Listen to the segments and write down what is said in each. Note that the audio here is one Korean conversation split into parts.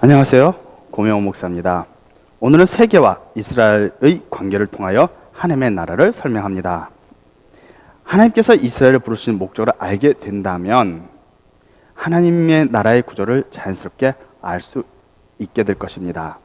안녕하세요. 고명호 목사입니다. 오늘은 세계와 이스라엘의 관계를 통하여 하나님의 나라를 설명합니다. 하나님께서 이스라엘을 부르신 목적을 알게 된다면 하나님의 나라의 구조를 자연스럽게 알 수 있게 될 것입니다.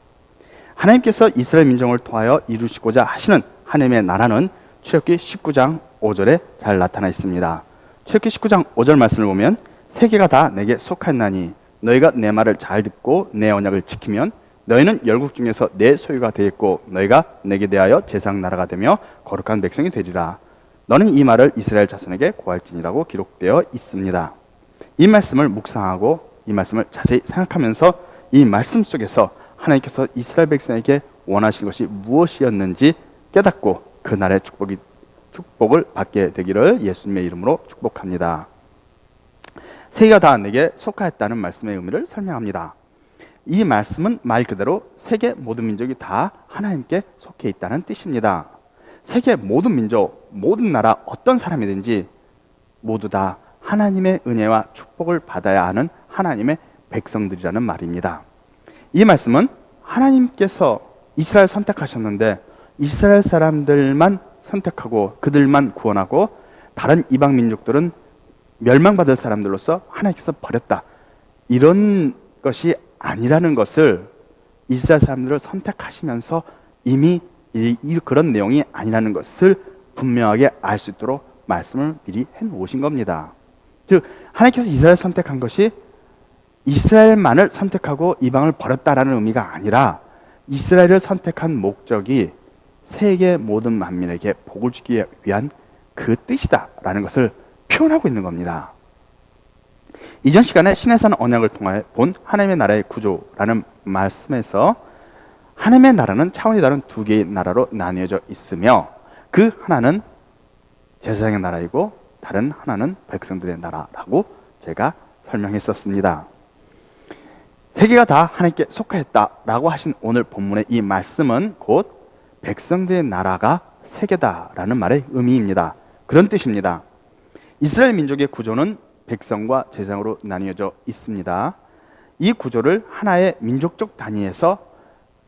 하나님께서 이스라엘 민족을 통하여 이루시고자 하시는 하나님의 나라는 출애굽기 19장 5절에 잘 나타나 있습니다. 출애굽기 19장 5절 말씀을 보면 세계가 다 내게 속하였나니 너희가 내 말을 잘 듣고 내 언약을 지키면 너희는 열국 중에서 내 소유가 되겠고 너희가 내게 대하여 제사장 나라가 되며 거룩한 백성이 되리라. 너는 이 말을 이스라엘 자손에게 고할지니라고 기록되어 있습니다. 이 말씀을 묵상하고 이 말씀을 자세히 생각하면서 이 말씀 속에서 하나님께서 이스라엘 백성에게 원하신 것이 무엇이었는지 깨닫고 그 나라의 축복을 받게 되기를 예수님의 이름으로 축복합니다. 세계가 다 내게 속하였다는 말씀의 의미를 설명합니다. 이 말씀은 말 그대로 세계 모든 민족이 다 하나님께 속해 있다는 뜻입니다. 세계 모든 민족, 모든 나라, 어떤 사람이든지 모두 다 하나님의 은혜와 축복을 받아야 하는 하나님의 백성들이라는 말입니다. 이 말씀은 하나님께서 이스라엘 선택하셨는데 이스라엘 사람들만 선택하고 그들만 구원하고 다른 이방 민족들은 멸망받을 사람들로서 하나님께서 버렸다, 이런 것이 아니라는 것을 이스라엘 사람들을 선택하시면서 이미 그런 내용이 아니라는 것을 분명하게 알 수 있도록 말씀을 미리 해놓으신 겁니다. 즉 하나님께서 이스라엘 선택한 것이 이스라엘만을 선택하고 이방을 버렸다라는 의미가 아니라 이스라엘을 선택한 목적이 세계 모든 만민에게 복을 주기 위한 그 뜻이다라는 것을 표현하고 있는 겁니다. 이전 시간에 시내산 언약을 통해 본 하나님의 나라의 구조라는 말씀에서 하나님의 나라는 차원이 다른 두 개의 나라로 나뉘어져 있으며 그 하나는 제사장의 나라이고 다른 하나는 백성들의 나라라고 제가 설명했었습니다. 세계가 다 하나님께 속하였다라고 하신 오늘 본문의 이 말씀은 곧 백성들의 나라가 세계다라는 말의 의미입니다. 그런 뜻입니다. 이스라엘 민족의 구조는 백성과 제사장으로 나뉘어져 있습니다. 이 구조를 하나의 민족적 단위에서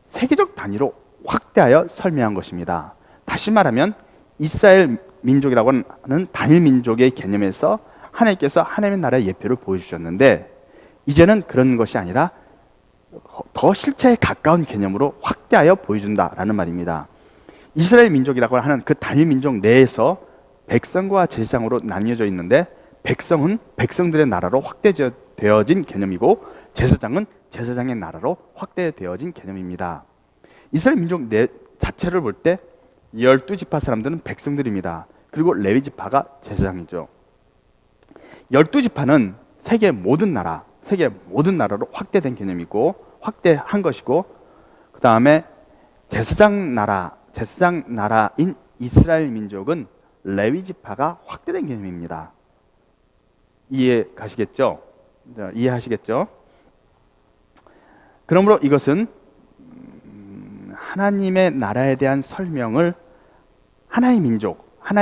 세계적 단위로 확대하여 설명한 것입니다. 다시 말하면 이스라엘 민족이라고 하는 단일 민족의 개념에서 하나님께서 하나님의 나라의 예표를 보여주셨는데 이제는 그런 것이 아니라 더 실체에 가까운 개념으로 확대하여 보여준다라는 말입니다. 이스라엘 민족이라고 하는 그 단일 민족 내에서 백성과 제사장으로 나뉘어져 있는데 백성은 백성들의 나라로 확대되어진 개념이고 제사장은 제사장의 나라로 확대되어진 개념입니다. 이스라엘 민족 내 자체를 볼 때 12지파 사람들은 백성들입니다. 그리고 레위 지파가 제사장이죠. 12지파는 세계 모든 나라로 확대된 개념이고 확대한 것이고 그 다음에 제사장 나라인 이스라엘 민족은 레위 지파가 확대된 개념입니다. 이해하시겠죠? 그러므로 이것은 하나님의 나라에 대한 설명을 하나의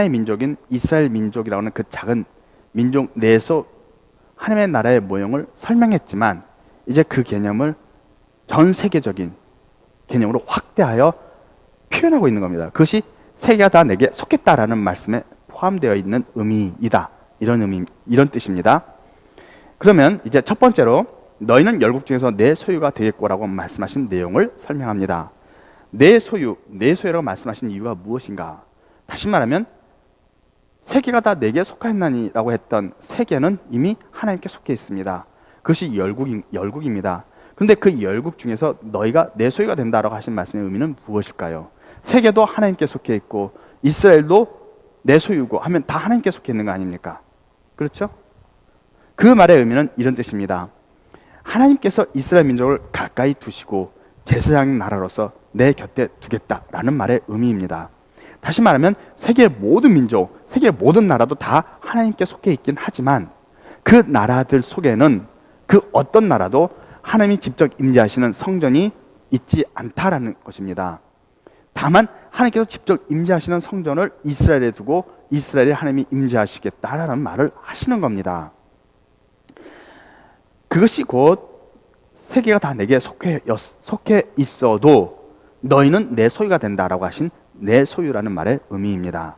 민족인 이스라엘 민족이라고 하는 그 작은 민족 내에서 하나님의 나라의 모형을 설명했지만 이제 그 개념을 전 세계적인 개념으로 확대하여 표현하고 있는 겁니다. 그것이 세계가 다 내게 속했다라는 말씀에 포함되어 있는 의미이다. 이런 뜻입니다. 그러면 이제 첫 번째로 너희는 열국 중에서 내 소유가 되겠고라고 말씀하신 내용을 설명합니다. 내 소유라고 말씀하신 이유가 무엇인가? 다시 말하면 세계가 다 내게 속하였나니라고 했던 세계는 이미 하나님께 속해 있습니다. 그것이 열국입니다. 그런데 그 열국 중에서 너희가 내 소유가 된다라고 하신 말씀의 의미는 무엇일까요? 세계도 하나님께 속해 있고 이스라엘도 내 소유고 하면 다 하나님께 속해 있는 거 아닙니까? 그렇죠? 그 말의 의미는 이런 뜻입니다. 하나님께서 이스라엘 민족을 가까이 두시고 제사장 나라로서 내 곁에 두겠다라는 말의 의미입니다. 다시 말하면 세계 모든 민족, 세계 모든 나라도 다 하나님께 속해 있긴 하지만 그 나라들 속에는 그 어떤 나라도 하나님이 직접 임재하시는 성전이 있지 않다라는 것입니다. 다만 하나님께서 직접 임재하시는 성전을 이스라엘에 두고 이스라엘에 하나님이 임재하시겠다라는 말을 하시는 겁니다. 그것이 곧 세계가 다 내게 속해 있어도 너희는 내 소유가 된다라고 하신 내 소유라는 말의 의미입니다.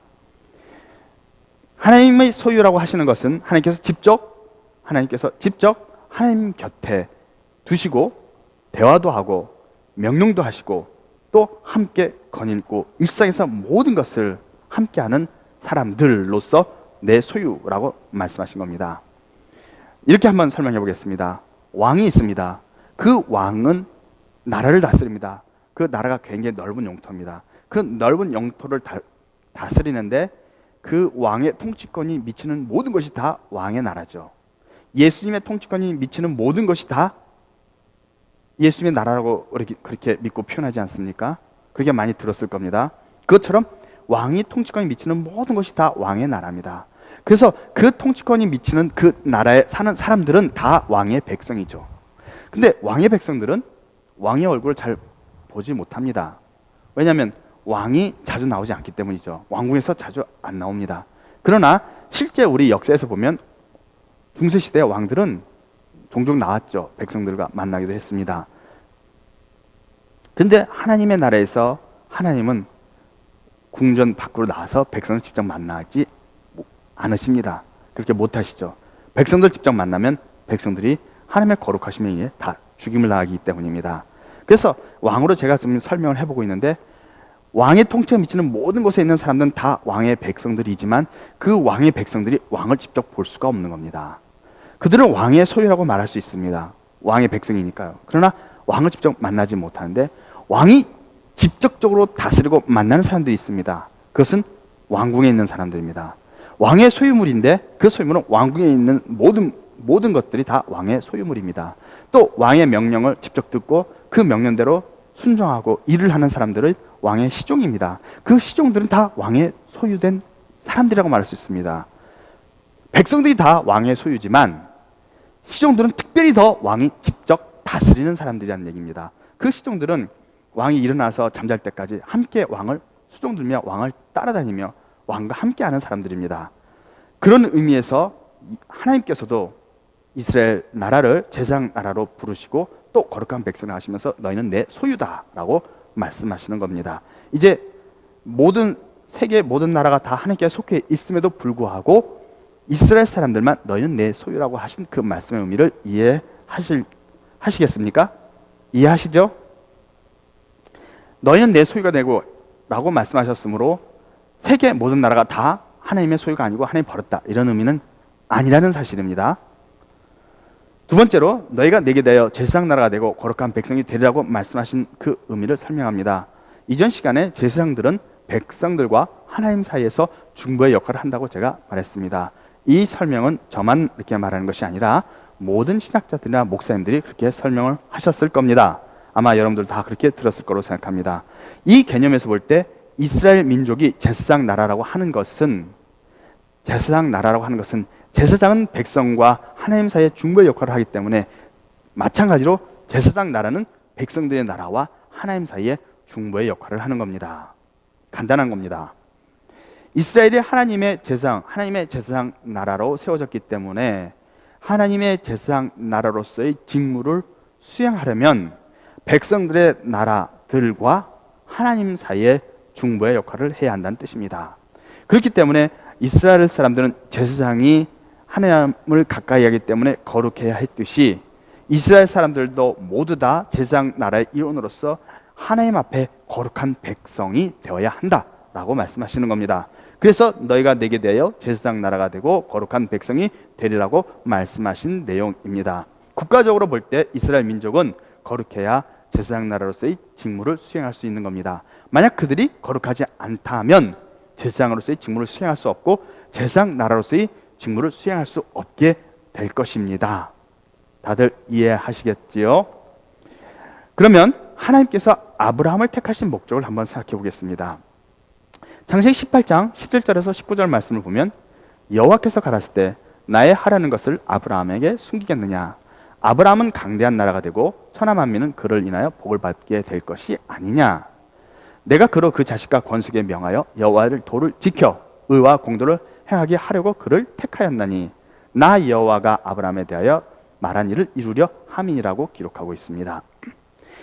하나님의 소유라고 하시는 것은 하나님께서 직접 하나님 곁에 두시고 대화도 하고 명령도 하시고 또 함께 거닐고 일상에서 모든 것을 함께하는 사람들로서 내 소유라고 말씀하신 겁니다. 이렇게 한번 설명해 보겠습니다. 왕이 있습니다. 그 왕은 나라를 다스립니다. 그 나라가 굉장히 넓은 영토입니다. 그 넓은 영토를 다스리는데 그 왕의 통치권이 미치는 모든 것이 다 왕의 나라죠. 예수님의 통치권이 미치는 모든 것이 다 예수님의 나라라고 그렇게 믿고 표현하지 않습니까? 그렇게 많이 들었을 겁니다. 그것처럼 왕이 통치권이 미치는 모든 것이 다 왕의 나라입니다. 그래서 그 통치권이 미치는 그 나라에 사는 사람들은 다 왕의 백성이죠. 근데 왕의 백성들은 왕의 얼굴을 잘 보지 못합니다. 왜냐하면 왕이 자주 나오지 않기 때문이죠. 왕궁에서 자주 안 나옵니다. 그러나 실제 우리 역사에서 보면 중세시대의 왕들은 종종 나왔죠. 백성들과 만나기도 했습니다. 근데 하나님의 나라에서 하나님은 궁전 밖으로 나와서 백성을 직접 만나지 않으십니다. 그렇게 못하시죠. 백성들 직접 만나면 백성들이 하나님의 거룩하심에 의해 다 죽임을 당하기 때문입니다. 그래서 왕으로 제가 지금 설명을 해보고 있는데 왕의 통치에 미치는 모든 곳에 있는 사람들은 다 왕의 백성들이지만 그 왕의 백성들이 왕을 직접 볼 수가 없는 겁니다. 그들은 왕의 소유라고 말할 수 있습니다. 왕의 백성이니까요. 그러나 왕을 직접 만나지 못하는데 왕이 직접적으로 다스리고 만나는 사람들이 있습니다. 그것은 왕궁에 있는 사람들입니다. 왕의 소유물인데 그 소유물은 왕궁에 있는 모든 것들이 다 왕의 소유물입니다. 또 왕의 명령을 직접 듣고 그 명령대로 순종하고 일을 하는 사람들은 왕의 시종입니다. 그 시종들은 다 왕의 소유된 사람들이라고 말할 수 있습니다. 백성들이 다 왕의 소유지만 시종들은 특별히 더 왕이 직접 다스리는 사람들이라는 얘기입니다. 그 시종들은 왕이 일어나서 잠잘 때까지 함께 왕을 수종들며 왕을 따라다니며 왕과 함께하는 사람들입니다. 그런 의미에서 하나님께서도 이스라엘 나라를 제사장 나라로 부르시고 또 거룩한 백성을 하시면서 너희는 내 소유다라고 말씀하시는 겁니다. 이제 세계 모든 나라가 다 하나님께 속해 있음에도 불구하고 이스라엘 사람들만 너희는 내 소유라고 하신 그 말씀의 의미를 이해하시겠습니까? 이해하시죠? 너희는 내 소유가 되고 라고 말씀하셨으므로 세계 모든 나라가 다 하나님의 소유가 아니고 하나님 버렸다 이런 의미는 아니라는 사실입니다. 두 번째로 너희가 내게 대하여 제사장 나라가 되고 거룩한 백성이 되리라고 말씀하신 그 의미를 설명합니다. 이전 시간에 제사장들은 백성들과 하나님 사이에서 중보의 역할을 한다고 제가 말했습니다. 이 설명은 저만 이렇게 말하는 것이 아니라 모든 신학자들이나 목사님들이 그렇게 설명을 하셨을 겁니다. 아마 여러분들 다 그렇게 들었을 거로 생각합니다. 이 개념에서 볼 때 이스라엘 민족이 제사장 나라라고 하는 것은 제사장은 백성과 하나님 사이의 중보의 역할을 하기 때문에 마찬가지로 제사장 나라는 백성들의 나라와 하나님 사이의 중보의 역할을 하는 겁니다. 간단한 겁니다. 이스라엘이 하나님의 제사장 나라로 세워졌기 때문에 하나님의 제사장 나라로서의 직무를 수행하려면 백성들의 나라들과 하나님 사이의 중보의 역할을 해야 한다는 뜻입니다. 그렇기 때문에 이스라엘 사람들은 제사장이 하나님을 가까이 하기 때문에 거룩해야 했듯이 이스라엘 사람들도 모두 다 제사장 나라의 일원으로서 하나님 앞에 거룩한 백성이 되어야 한다라고 말씀하시는 겁니다. 그래서 너희가 내게 대하여 제사장 나라가 되고 거룩한 백성이 되리라고 말씀하신 내용입니다. 국가적으로 볼 때 이스라엘 민족은 거룩해야 제사장 나라로서의 직무를 수행할 수 있는 겁니다. 만약 그들이 거룩하지 않다면 제사장으로서의 직무를 수행할 수 없고 제사장 나라로서의 직무를 수행할 수 없게 될 것입니다. 다들 이해하시겠지요? 그러면 하나님께서 아브라함을 택하신 목적을 한번 생각해 보겠습니다. 창세기 18장 17절에서 19절 말씀을 보면 여호와께서 가라사대 때 나의 하라는 것을 아브라함에게 숨기겠느냐? 아브라함은 강대한 나라가 되고 천하 만민은 그를 인하여 복을 받게 될 것이 아니냐? 내가 그로 그 자식과 권속에 명하여 여호와를 도를 지켜 의와 공도를 행하게 하려고 그를 택하였나니 나 여호와가 아브라함에 대하여 말한 일을 이루려 함이라고 기록하고 있습니다.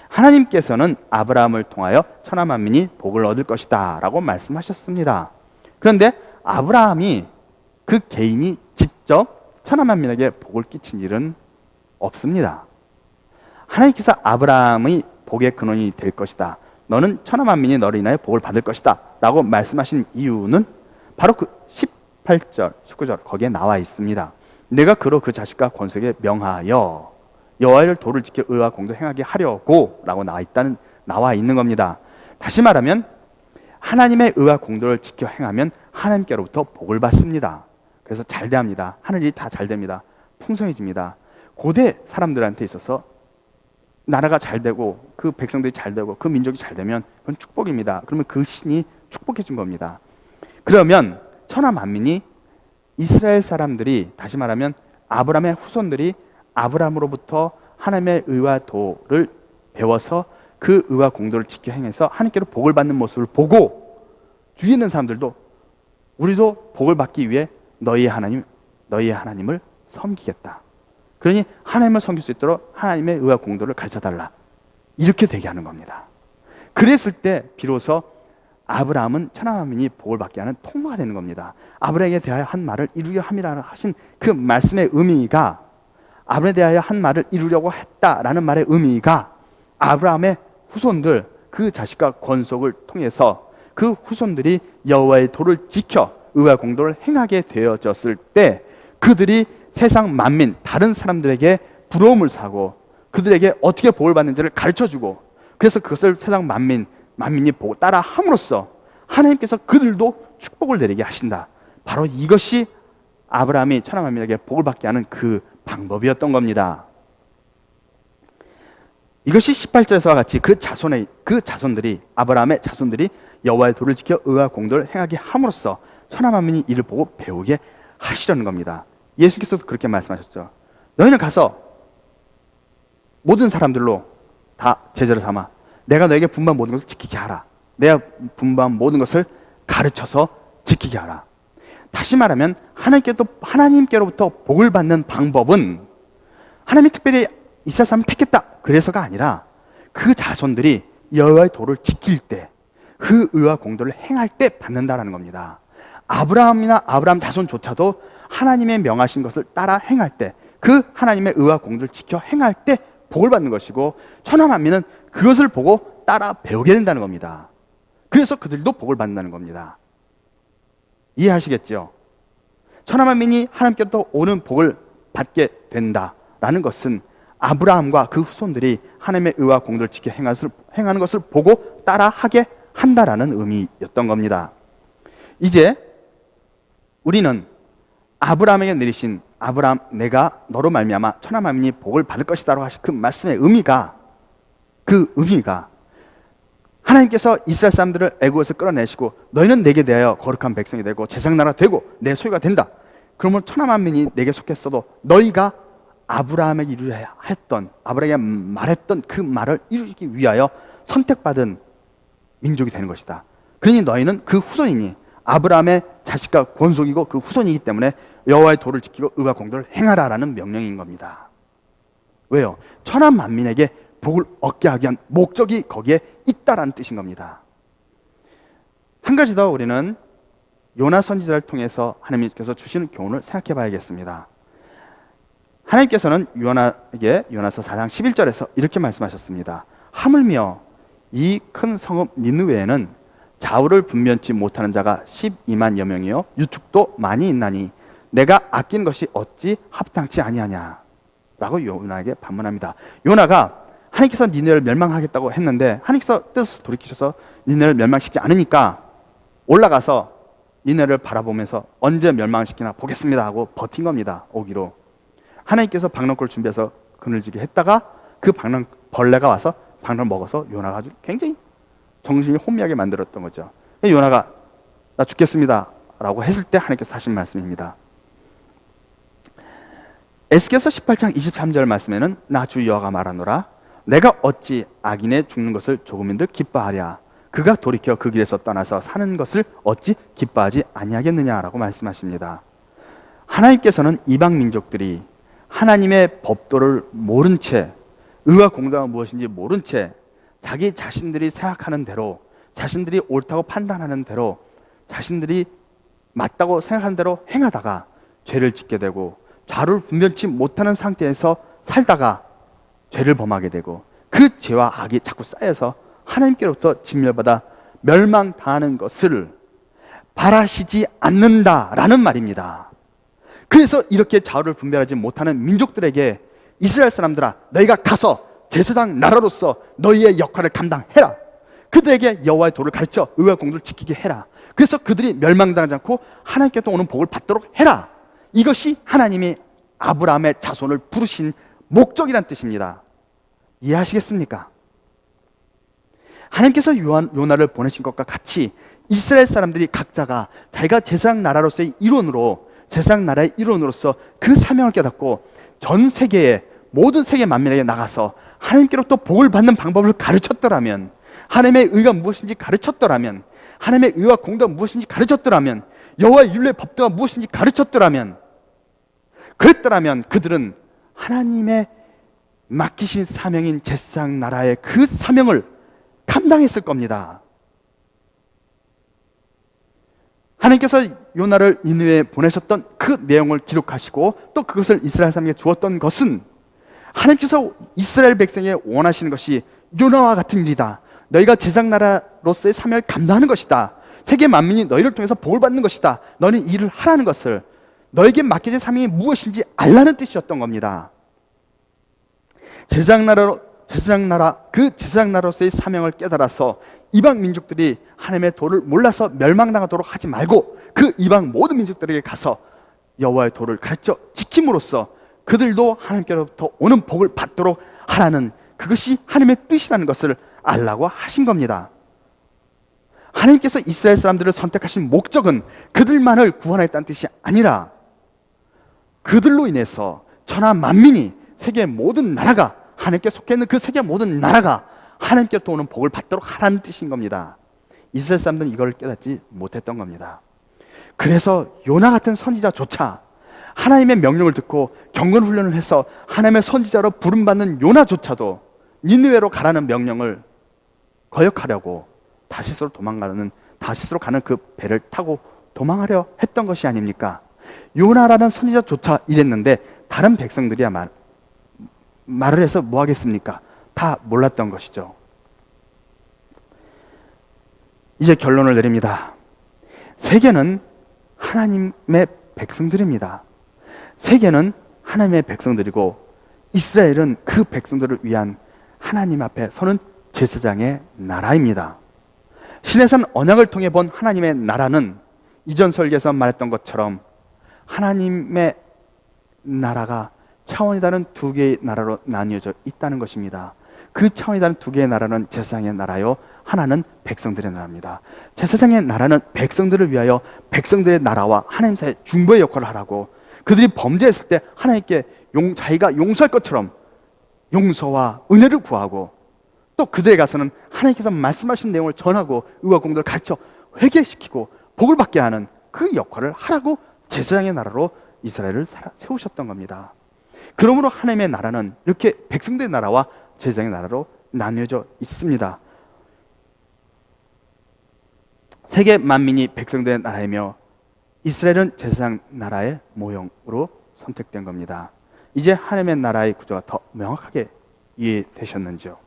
하나님께서는 아브라함을 통하여 천하 만민이 복을 얻을 것이다 라고 말씀하셨습니다. 그런데 아브라함이 그 개인이 직접 천하 만민에게 복을 끼친 일은 없습니다. 하나님께서 아브라함의 복의 근원이 될 것이다, 너는 천하 만민이 너를 인하여 복을 받을 것이다 라고 말씀하신 이유는 바로 그 18절, 19절 거기에 나와 있습니다. 내가 그로 그 자식과 권속에 명하여 여호와의 도를 지켜 의와 공도 행하게 하려고 라고 나와 있는 겁니다. 다시 말하면 하나님의 의와 공도를 지켜 행하면 하나님께로부터 복을 받습니다. 그래서 잘 됩니다. 하늘이 다 잘 됩니다. 풍성해집니다. 고대 사람들한테 있어서 나라가 잘 되고 그 백성들이 잘 되고 그 민족이 잘 되면 그건 축복입니다. 그러면 그 신이 축복해 준 겁니다. 그러면 천하 만민이 이스라엘 사람들이, 다시 말하면 아브라함의 후손들이 아브라함으로부터 하나님의 의와 도를 배워서 그 의와 공도를 지켜 행해서 하나님께로 복을 받는 모습을 보고 주위에 있는 사람들도 우리도 복을 받기 위해 너희의 하나님을 섬기겠다. 그러니 하나님을 섬길 수 있도록 하나님의 의와 공도를 가르쳐달라. 이렇게 되게 하는 겁니다. 그랬을 때 비로소 아브라함은 천하 만민이 복을 받게 하는 통로가 되는 겁니다. 아브라함에 대하여 한 말을 이루려 함이라 하신 그 말씀의 의미가, 아브라함에 대하여 한 말을 이루려고 했다라는 말의 의미가 아브라함의 후손들, 그 자식과 권속을 통해서 그 후손들이 여호와의 도를 지켜 의와 공도를 행하게 되어졌을 때 그들이 세상 만민, 다른 사람들에게 부러움을 사고 그들에게 어떻게 복을 받는지를 가르쳐주고, 그래서 그것을 세상 만민이 보고 따라 함으로써 하나님께서 그들도 축복을 내리게 하신다. 바로 이것이 아브라함이 천하 만민에게 복을 받게 하는 그 방법이었던 겁니다. 이것이 18절에서와 같이 그 자손들이, 아브라함의 자손들이 여호와의 도를 지켜 의와 공도를 행하게 함으로써 천하 만민이 이를 보고 배우게 하시려는 겁니다. 예수께서도 그렇게 말씀하셨죠. 너희는 가서 모든 사람들로 다 제자를 삼아 내가 너에게 분부한 모든 것을 지키게 하라. 내가 분부한 모든 것을 가르쳐서 지키게 하라. 다시 말하면 하나님께로부터 복을 받는 방법은 하나님이 특별히 이스라엘 사람을 택했다 그래서가 아니라 그 자손들이 여호와의 도를 지킬 때, 그 의와 공도를 행할 때 받는다라는 겁니다. 아브라함 자손조차도 하나님의 명하신 것을 따라 행할 때, 그 하나님의 의와 공도를 지켜 행할 때 복을 받는 것이고, 천하 만민은 그것을 보고 따라 배우게 된다는 겁니다. 그래서 그들도 복을 받는다는 겁니다. 이해하시겠죠? 천하 만민이 하나님께로부터 오는 복을 받게 된다라는 것은 아브라함과 그 후손들이 하나님의 의와 공도를 지켜 행하는 것을 보고 따라하게 한다라는 의미였던 겁니다. 이제 우리는 아브라함에게 내리신 아브라함 내가 너로 말미암아 천하 만민이 복을 받을 것이다라고 하신 그 말씀의 의미가, 그 의미가 하나님께서 이스라엘 사람들을 애굽에서 끌어내시고 너희는 내게 대하여 거룩한 백성이 되고 제사장나라 되고 내 소유가 된다. 그러면 천하 만민이 내게 속했어도 너희가 아브라함에게 이루어야 했던, 아브라함에게 말했던 그 말을 이루기 위하여 선택받은 민족이 되는 것이다. 그러니 너희는 그 후손이니 아브라함의 자식과 권속이고 그 후손이기 때문에 여호와의 도를 지키고 의와 공도를 행하라라는 명령인 겁니다. 왜요? 천하 만민에게 복을 얻게 하기 위한 목적이 거기에 있다라는 뜻인 겁니다. 한 가지 더 우리는 요나 선지자를 통해서 하나님께서 주시는 교훈을 생각해 봐야겠습니다. 하나님께서는 요나에게 요나서 4장 11절에서 이렇게 말씀하셨습니다. 하물며 이 큰 성읍 니느웨에는 좌우를 분변치 못하는 자가 12만여 명이요 유축도 많이 있나니 내가 아낀 것이 어찌 합당치 아니하냐 라고 요나에게 반문합니다. 요나가 하나님께서 니느웨를 멸망하겠다고 했는데 하나님께서 뜻을 돌이키셔서 니느웨를 멸망시키지 않으니까 올라가서 니느웨를 바라보면서 언제 멸망시키나 보겠습니다 하고 버틴 겁니다. 오기로. 하나님께서 박렁굴을 준비해서 그늘지게 했다가 그 벌레가 와서 박렁을 먹어서 요나가 아주 굉장히 정신이 혼미하게 만들었던 거죠. 요나가 나 죽겠습니다 라고 했을 때 하나님께서 하신 말씀입니다. 에스겔서 18장 23절 말씀에는 나 주 여호와가 말하노라 내가 어찌 악인의 죽는 것을 조금인들 기뻐하랴 그가 돌이켜 그 길에서 떠나서 사는 것을 어찌 기뻐하지 아니하겠느냐라고 말씀하십니다. 하나님께서는 이방 민족들이 하나님의 법도를 모른 채, 의와 공정은 무엇인지 모른 채 자기 자신들이 생각하는 대로, 자신들이 옳다고 판단하는 대로, 자신들이 맞다고 생각하는 대로 행하다가 죄를 짓게 되고, 좌를 분별치 못하는 상태에서 살다가 죄를 범하게 되고, 그 죄와 악이 자꾸 쌓여서 하나님께로부터 진멸받아 멸망당하는 것을 바라시지 않는다라는 말입니다. 그래서 이렇게 좌우를 분별하지 못하는 민족들에게 이스라엘 사람들아, 너희가 가서 제사장 나라로서 너희의 역할을 감당해라. 그들에게 여호와의 도를 가르쳐 의와 공도를 지키게 해라. 그래서 그들이 멸망당하지 않고 하나님께서 오는 복을 받도록 해라. 이것이 하나님이 아브라함의 자손을 부르신 목적이란 뜻입니다. 이해하시겠습니까? 하나님께서 요나를 보내신 것과 같이 이스라엘 사람들이 각자가 자기가 제사장 나라로서의 일원으로, 제사장 나라의 일원으로서 그 사명을 깨닫고 전 세계에, 모든 세계 만민에게 나가서 하나님께로부터 복을 받는 방법을 가르쳤더라면, 하나님의 의가 무엇인지 가르쳤더라면, 하나님의 의와 공도가 무엇인지 가르쳤더라면, 여호와의 율례 법도가 무엇인지 가르쳤더라면, 그랬더라면 그들은 하나님의 맡기신 사명인 제사장 나라의 그 사명을 감당했을 겁니다. 하나님께서 요나를 니느웨에 보내셨던 그 내용을 기록하시고 또 그것을 이스라엘 사람에게 주었던 것은, 하나님께서 이스라엘 백성에게 원하시는 것이 요나와 같은 일이다. 너희가 제사장 나라로서의 사명을 감당하는 것이다. 세계 만민이 너희를 통해서 복을 받는 것이다. 너는 이 일을 하라는 것을, 너에게 맡겨진 사명이 무엇인지 알라는 뜻이었던 겁니다. 제사장 나라, 그 제사장 나라로서의 사명을 깨달아서 이방 민족들이 하나님의 도를 몰라서 멸망당하도록 하지 말고 그 이방 모든 민족들에게 가서 여호와의 도를 가르쳐 지킴으로써 그들도 하나님께로부터 오는 복을 받도록 하라는, 그것이 하나님의 뜻이라는 것을 알라고 하신 겁니다. 하나님께서 이스라엘 사람들을 선택하신 목적은 그들만을 구원하겠다는 뜻이 아니라 그들로 인해서 천하 만민이, 세계 모든 나라가, 하나님께 속해 있는 그 세계 모든 나라가 하나님께로부터 오는 복을 받도록 하라는 뜻인 겁니다. 이스라엘 사람들은 이걸 깨닫지 못했던 겁니다. 그래서 요나 같은 선지자조차, 하나님의 명령을 듣고 경건 훈련을 해서 하나님의 선지자로 부름받는 요나조차도 니느웨로 가라는 명령을 거역하려고 다시스로 가는 그 배를 타고 도망하려 했던 것이 아닙니까? 요나라는 선지자조차 이랬는데 다른 백성들이야 말을 해서 뭐 하겠습니까? 다 몰랐던 것이죠. 이제 결론을 내립니다. 세계는 하나님의 백성들입니다. 세계는 하나님의 백성들이고 이스라엘은 그 백성들을 위한 하나님 앞에 서는 제사장의 나라입니다. 신해산 언약을 통해 본 하나님의 나라는 이전 설계에서 말했던 것처럼 하나님의 나라가 차원이 다른 두 개의 나라로 나뉘어져 있다는 것입니다. 그 차원이 다른 두 개의 나라는 제사장의 나라요, 하나는 백성들의 나라입니다. 제사장의 나라는 백성들을 위하여 백성들의 나라와 하나님 사이의 중보의 역할을 하라고, 그들이 범죄했을 때 하나님께 자기가 용서할 것처럼 용서와 은혜를 구하고, 또 그들에 가서는 하나님께서 말씀하신 내용을 전하고 의와 공도를 가르쳐 회개시키고 복을 받게 하는 그 역할을 하라고 제사장의 나라로 이스라엘을 세우셨던 겁니다. 그러므로 하나님의 나라는 이렇게 백성들의 나라와 제사장의 나라로 나뉘어져 있습니다. 세계 만민이 백성들의 나라이며 이스라엘은 제사장 나라의 모형으로 선택된 겁니다. 이제 하나님의 나라의 구조가 더 명확하게 이해되셨는지요?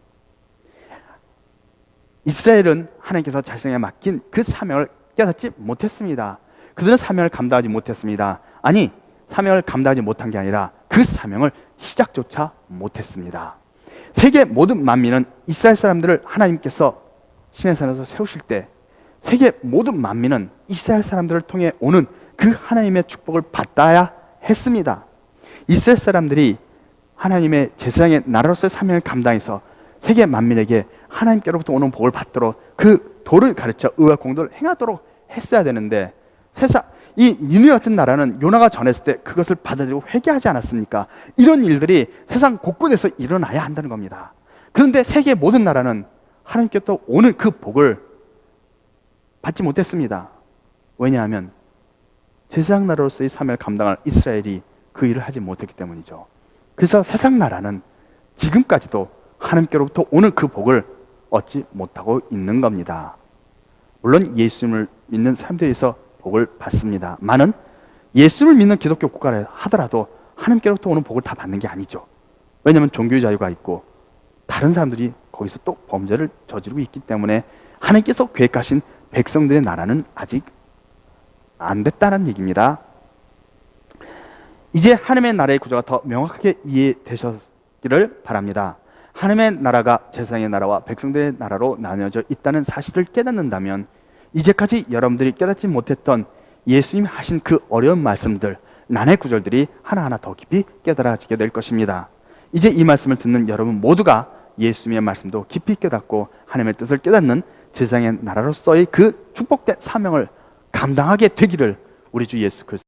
이스라엘은 하나님께서 자신에게 맡긴 그 사명을 깨닫지 못했습니다. 그들은 사명을 감당하지 못했습니다. 아니, 사명을 감당하지 못한 게 아니라 그 사명을 시작조차 못했습니다. 세계 모든 만민은 이스라엘 사람들을 하나님께서 시내산에서 세우실 때 세계 모든 만민은 이스라엘 사람들을 통해 오는 그 하나님의 축복을 받아야 했습니다. 이스라엘 사람들이 하나님의 제사장의 나라로서의 사명을 감당해서 세계 만민에게 하나님께로부터 오는 복을 받도록 그 도를 가르쳐 의와 공도를 행하도록 했어야 되는데, 이 니느웨 같은 나라는 요나가 전했을 때 그것을 받아들이고 회개하지 않았습니까? 이런 일들이 세상 곳곳에서 일어나야 한다는 겁니다. 그런데 세계 모든 나라는 하나님께로부터 오는 그 복을 받지 못했습니다. 왜냐하면 제사장 나라로서의 사명을 감당할 이스라엘이 그 일을 하지 못했기 때문이죠. 그래서 세상 나라는 지금까지도 하나님께로부터 오는 그 복을 얻지 못하고 있는 겁니다. 물론 예수님을 믿는 사람들에서 복을 받습니다. 많은 예수를 믿는 기독교 국가라 하더라도 하나님께로부터 오는 복을 다 받는 게 아니죠. 왜냐하면 종교의 자유가 있고 다른 사람들이 거기서 또 범죄를 저지르고 있기 때문에 하나님께서 계획하신 백성들의 나라는 아직 안 됐다는 얘기입니다. 이제 하나님의 나라의 구조가 더 명확하게 이해되셨기를 바랍니다. 하나님의 나라가 세상의 나라와 백성들의 나라로 나뉘어져 있다는 사실을 깨닫는다면 이제까지 여러분들이 깨닫지 못했던 예수님이 하신 그 어려운 말씀들, 난해 구절들이 하나하나 더 깊이 깨달아지게 될 것입니다. 이제 이 말씀을 듣는 여러분 모두가 예수님의 말씀도 깊이 깨닫고 하나님의 뜻을 깨닫는 세상의 나라로서의 그 축복된 사명을 감당하게 되기를 우리 주 예수 그리스도